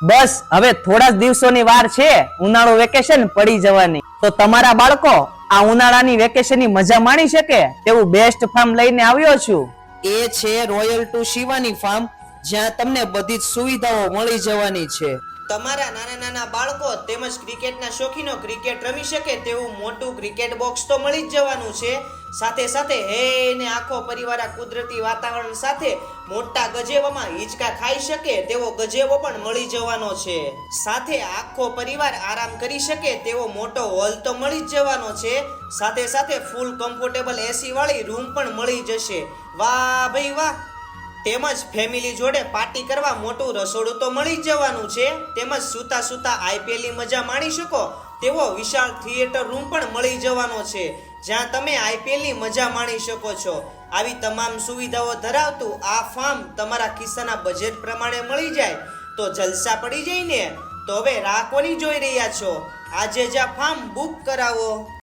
બસ હવે થોડા જ દિવસોની વાર છે ઉનાળુ વેકેશન પડી જવાની. તો તમારા બાળકો આ ઉનાળાની વેકેશનની મજા માણી શકે તેવું બેસ્ટ ફાર્મ લઈને આવ્યો છું. એ છે રોયલ ટુ શિવાની ફાર્મ, જ્યાં તમને બધી જ સુવિધાઓ મળી જવાની છે. તમારા નાના નાના બાળકો તેમજ ક્રિકેટના શોખીનો ક્રિકેટ રમી શકે તેવું મોટું ક્રિકેટ બોક્સ તો મળી જ જવાનું છે. સાથે સાથે ને આખો પરિવાર આ કુદરતી વાતાવરણ સાથે મોટા ગજેવામાં હિંચકા ખાઈ શકે તેવો ગજેવો પણ મળી જવાનો છે. સાથે આખો પરિવાર આરામ કરી શકે તેવો મોટો હોલ તો મળી જ જવાનો છે. સાથે સાથે ફૂલ કમ્ફર્ટેબલ એસી વાળી રૂમ પણ મળી જશે. વાહ ભાઈ વાહ. તેમજ ફેમિલી જોડે પાર્ટી કરવા મોટું રસોડું તો મળી જ જવાનું છે. તેમજ સૂતા સૂતા IPL ની મજા માણી શકો તેવો વિશાળ થિયેટર રૂમ પણ મળી જવાનો છે, જ્યાં તમે IPL ની મજા માણી શકો છો. આવી તમામ સુવિધાઓ ધરાવતું આ ફાર્મ તમારા ખિસ્સાના બજેટ પ્રમાણે મળી જાય તો જલસા પડી જાય ને. તો હવે રાહ કોની જોઈ રહ્યા છો? આજે જ આ ફાર્મ બુક કરાવો.